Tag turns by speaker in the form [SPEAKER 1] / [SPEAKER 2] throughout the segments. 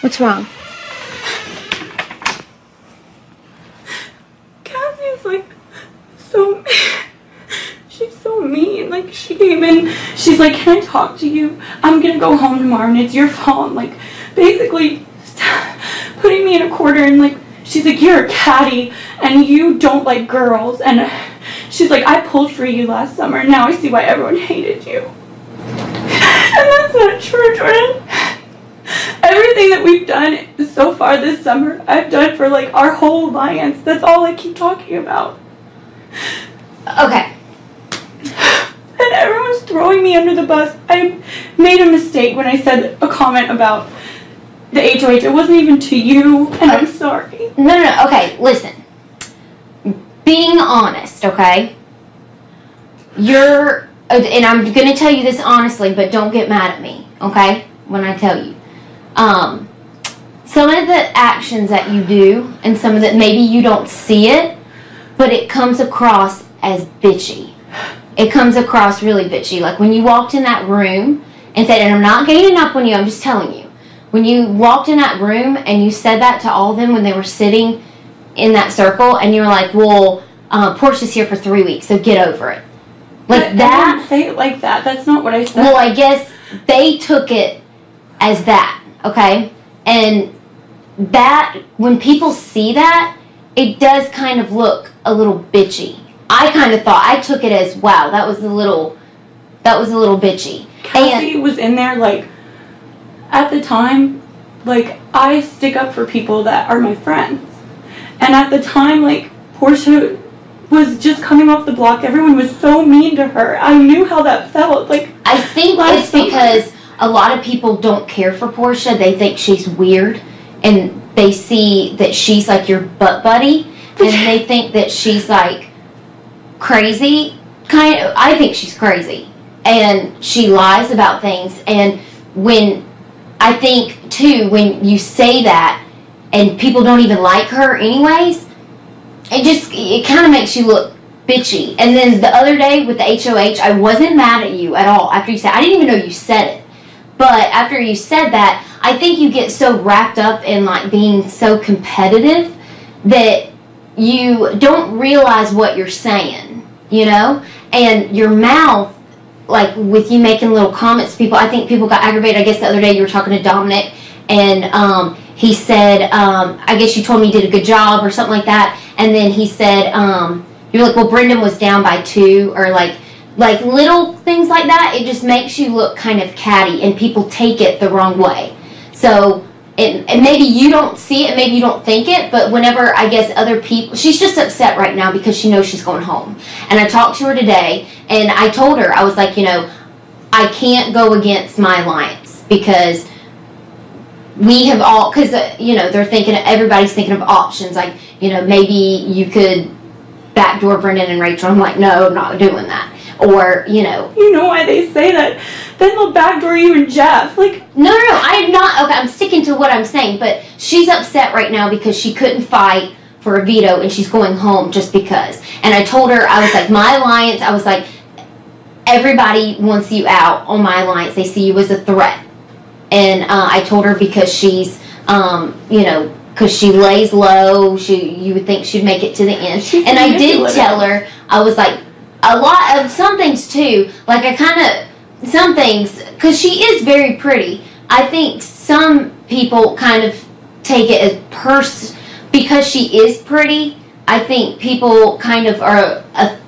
[SPEAKER 1] What's wrong?
[SPEAKER 2] Cassie's like so, she's so mean. Like, she came in, she's like, can I talk to you? I'm gonna go home tomorrow and it's your fault. Like, basically putting me in a corner and like, she's like, you're a catty and you don't like girls. And she's like, I pulled for you last summer and now I see why everyone hated you. And that's not true, Jordan. Everything that we've done so far this summer, I've done for like our whole alliance. That's all I keep talking about.
[SPEAKER 1] Okay.
[SPEAKER 2] And everyone's throwing me under the bus. I made a mistake when I said a comment about the HOH. It wasn't even to you, and I'm sorry.
[SPEAKER 1] No. Okay, listen. Being honest, okay? You're, and I'm going to tell you this honestly, but don't get mad at me, okay? When I tell you. Some of the actions that you do, and some of that maybe you don't see it, but it comes across as bitchy. It comes across really bitchy. Like when you walked in that room and said, and I'm not ganging up on you, I'm just telling you. When you walked in that room and you said that to all of them when they were sitting in that circle, and you were like, well, Portia's here for 3 weeks, so get over it. Like that.
[SPEAKER 2] I didn't say it like that. That's not what I said.
[SPEAKER 1] Well, I guess they took it as that, okay? And that, when people see that, it does kind of look a little bitchy. I kind of thought, I took it as, wow, that was a little bitchy.
[SPEAKER 2] Cassie was in there, like, at the time, like, I stick up for people that are my friends. And at the time, like, Portia was just coming off the block. Everyone was so mean to her. I knew how that felt. Like,
[SPEAKER 1] I think it's because a lot of people don't care for Portia. They think she's weird, and they see that she's like your butt buddy, and they think that she's like crazy. I think she's crazy, and she lies about things. And when I think too, when you say that, and people don't even like her anyways, it kind of makes you look bitchy. And then the other day with the HOH, I wasn't mad at you at all after you said, I didn't even know you said it. But after you said that, I think you get so wrapped up in like being so competitive that you don't realize what you're saying, you know? And your mouth, like with you making little comments to people, I think people got aggravated. I guess the other day you were talking to Dominic, and he said, I guess you told me you did a good job or something like that. And then he said, you're like, well, Brendan was down by 2, or like little things like that. It just makes you look kind of catty, and people take it the wrong way. So, and maybe you don't see it, maybe you don't think it, but whenever, I guess, other people, she's just upset right now because she knows she's going home. And I talked to her today, and I told her, I was like, you know, I can't go against my alliance because we have all, because, you know, everybody's thinking of options, like, you know, maybe you could backdoor Brendan and Rachel. I'm like, no, I'm not doing that. Or, you know.
[SPEAKER 2] You know why they say that? Then they'll backdoor you and Jeff. Like,
[SPEAKER 1] no, I'm not. Okay, I'm sticking to what I'm saying. But she's upset right now because she couldn't fight for a veto, and she's going home just because. And I told her, I was like, my alliance, I was like, everybody wants you out on my alliance. They see you as a threat. And I told her because she's, you know, because she lays low, you would think she'd make it to the end. And I did tell her, I was like, a lot of some things too, like I kind of, some things, because she is very pretty, I think some people kind of take it as because she is pretty, I think people kind of are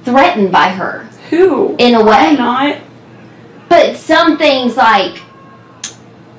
[SPEAKER 1] threatened by her.
[SPEAKER 2] Who?
[SPEAKER 1] In a way.
[SPEAKER 2] I'm not.
[SPEAKER 1] But some things like,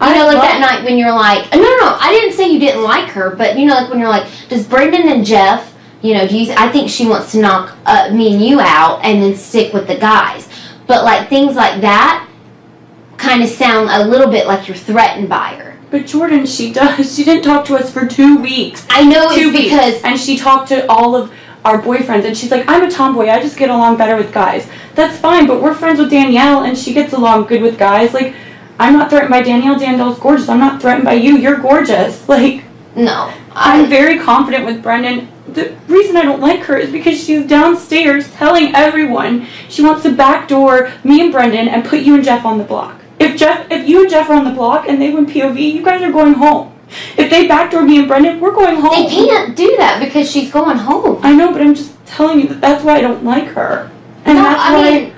[SPEAKER 1] you know, like that night when you're like, no, I didn't say you didn't like her, but you know, like when you're like, does Brendan and Jeff, you know, I think she wants to knock me and you out and then stick with the guys. But like things like that kind of sound a little bit like you're threatened by her.
[SPEAKER 2] But Jordan, she does. She didn't talk to us for 2 weeks.
[SPEAKER 1] I know it's because...
[SPEAKER 2] And she talked to all of our boyfriends, and she's like, I'm a tomboy, I just get along better with guys. That's fine, but we're friends with Danielle, and she gets along good with guys. Like, I'm not threatened by Danielle. Danielle's gorgeous. I'm not threatened by you. You're gorgeous. Like,
[SPEAKER 1] no.
[SPEAKER 2] I'm very confident with Brendan. The reason I don't like her is because she's downstairs telling everyone she wants to backdoor me and Brendan and put you and Jeff on the block. If you and Jeff are on the block and they win POV, you guys are going home. If they backdoor me and Brendan, we're going home.
[SPEAKER 1] They can't do that because she's going home.
[SPEAKER 2] I know, but I'm just telling you that's why I don't like her. And
[SPEAKER 1] No,
[SPEAKER 2] that's
[SPEAKER 1] I
[SPEAKER 2] why
[SPEAKER 1] mean,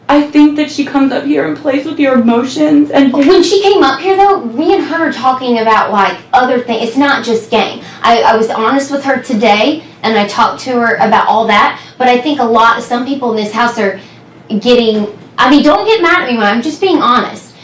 [SPEAKER 2] I think that she comes up here and plays with your emotions. And
[SPEAKER 1] when she came up here, though, me and her are talking about, like, other things. It's not just game. I was honest with her today, and I talked to her about all that. But I think some people in this house are getting, I mean, don't get mad at me, I'm just being honest.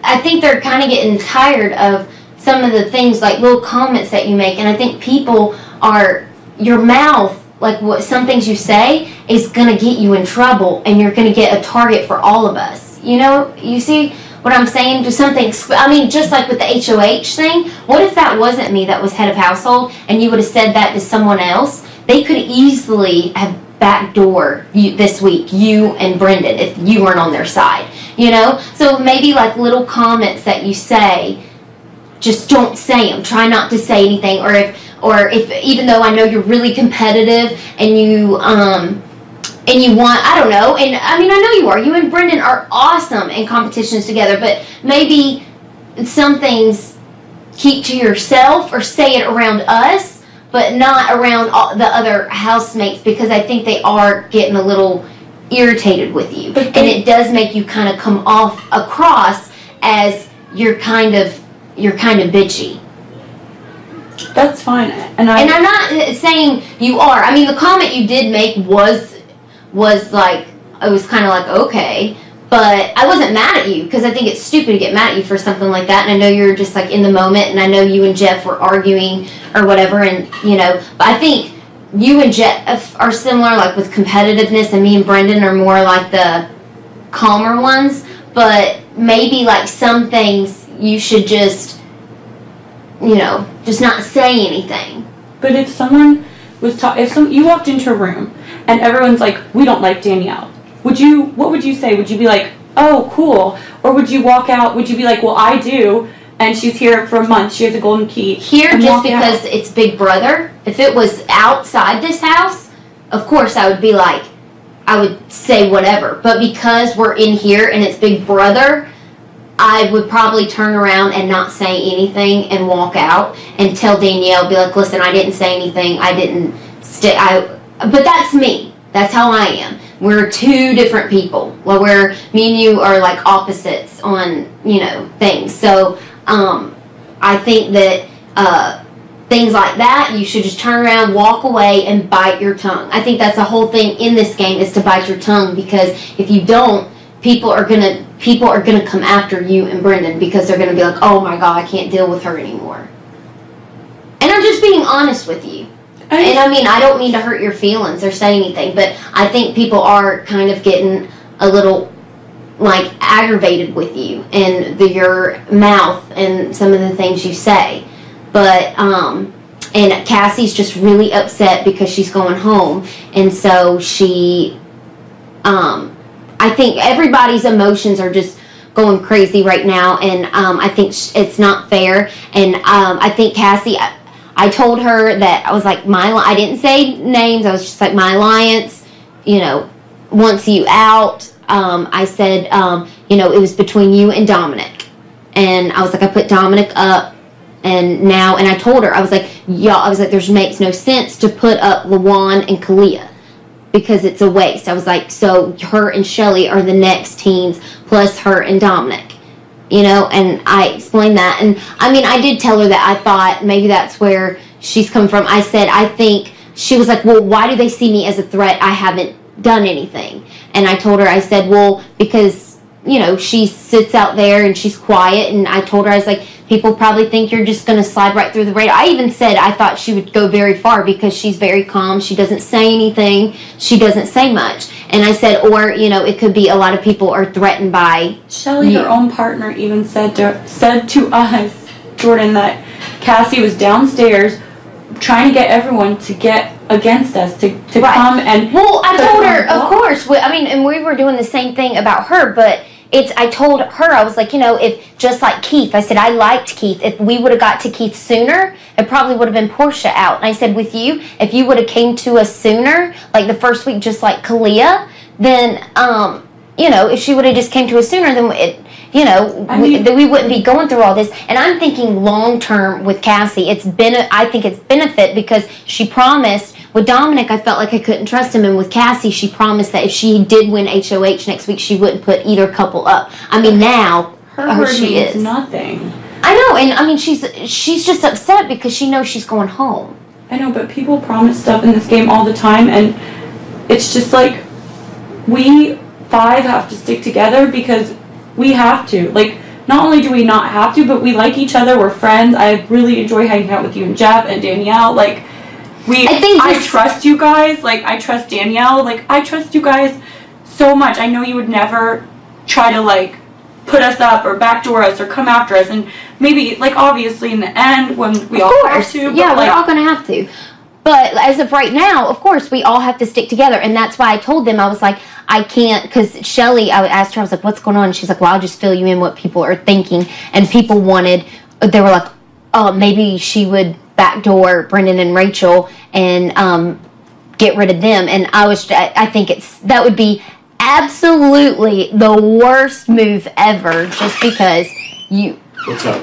[SPEAKER 1] I think they're kind of getting tired of some of the things, like little comments that you make. And I think people are, your mouth, like some things you say is going to get you in trouble, and you're going to get a target for all of us. You know, you see what I'm saying? Do something, I mean, just like with the HOH thing, what if that wasn't me that was head of household, and you would have said that to someone else? They could easily have backdoor you this week, you and Brendan, if you weren't on their side, you know? So maybe like little comments that you say, just don't say them. Try not to say anything. Or if even though I know you're really competitive and you want, I don't know, and I mean, I know you are. You and Brendan are awesome in competitions together, but maybe some things keep to yourself or say it around us, but not around all the other housemates, because I think they are getting a little irritated with you. And it does make you kind of come across as you're kind of bitchy.
[SPEAKER 2] That's fine. And
[SPEAKER 1] I'm not saying you are. I mean, the comment you did make was like, it was kind of like, okay, but I wasn't mad at you, because I think it's stupid to get mad at you for something like that. And I know you're just like in the moment, and I know you and Jeff were arguing or whatever, and you know, but I think you and Jeff are similar, like with competitiveness, and me and Brendan are more like the calmer ones. But maybe like some things you should just, you know, just not say anything.
[SPEAKER 2] But if someone was you walked into a room and everyone's like, we don't like Danielle, what would you say? Would you be like, oh, cool? Or would you walk out, would you be like, well, I do, and she's here for a month, she has a golden key.
[SPEAKER 1] Here, just because it's Big Brother. If it was outside this house, of course I would be like, I would say whatever. But because we're in here and it's Big Brother, I would probably turn around and not say anything and walk out and tell Danielle, be like, listen, I didn't say anything. I didn't but that's me. That's how I am. We're two different people. Well, me and you are like opposites on, you know, things. So, I think that, things like that, you should just turn around, walk away, and bite your tongue. I think that's the whole thing in this game, is to bite your tongue, because if you don't, people are gonna come after you and Brendan, because they're gonna be like, oh my God, I can't deal with her anymore. And I'm just being honest with you. And I mean, I don't mean to hurt your feelings or say anything, but I think people are kind of getting a little like aggravated with you and your mouth and some of the things you say. But and Cassie's just really upset because she's going home, and so she I think everybody's emotions are just going crazy right now, and I think it's not fair. And I think Cassie, I told her that I was like, I didn't say names, I was just like, my alliance, you know, wants you out. I said, you know, it was between you and Dominic. And I was like, I put Dominic up, and I told her, I was like, there's makes no sense to put up Lawan and Kalia, because it's a waste. I was like, so her and Shelly are the next teams, plus her and Dominic, you know. And I explained that, and I mean, I did tell her that I thought maybe that's where she's come from. I said, I think, she was like, well, why do they see me as a threat? I haven't done anything. And I told her, I said, well, because, you know, she sits out there and she's quiet, and I told her, I was like, people probably think you're just going to slide right through the radar. I even said I thought she would go very far, because she's very calm. She doesn't say anything. She doesn't say much. And I said, or, you know, it could be a lot of people are threatened by
[SPEAKER 2] Shelly, her own partner, even said to us, Jordan, that Cassie was downstairs trying to get everyone to get against us, to right. Come and...
[SPEAKER 1] Well, I told her, of course. I mean, and we were doing the same thing about her, but... I told her, I was like, you know, if just like Keith, I said, I liked Keith. If we would have got to Keith sooner, it probably would have been Portia out. And I said, with you, if you would have came to us sooner, like the first week, just like Kalia, then, you know, if she would have just came to us sooner, then you know, we wouldn't be going through all this. And I'm thinking long term with Cassie. I think it's benefit because she promised. With Dominic, I felt like I couldn't trust him, and with Cassie, she promised that if she did win HOH next week, she wouldn't put either couple up. I mean, now she is
[SPEAKER 2] nothing.
[SPEAKER 1] I know, and I mean, she's just upset because she knows she's going home.
[SPEAKER 2] I know, but people promise stuff in this game all the time, and it's just like we 5 have to stick together because we have to. Like, not only do we not have to, but we like each other. We're friends. I really enjoy hanging out with you and Jeff and Danielle. Like. I trust you guys. Like, I trust Danielle. Like, I trust you guys so much. I know you would never try to, like, put us up or backdoor us or come after us. And maybe, like, obviously in the end when we all have to.
[SPEAKER 1] Yeah, we're all going to have to. But as of right now, of course, we all have to stick together. And that's why I told them, I was like, I can't, because Shelly, I asked her, I was like, what's going on? And she's like, well, I'll just fill you in what people are thinking. And people they were like, oh, maybe she would backdoor Brendan and Rachel and get rid of them. And I think that would be absolutely the worst move ever, just because
[SPEAKER 3] What's up?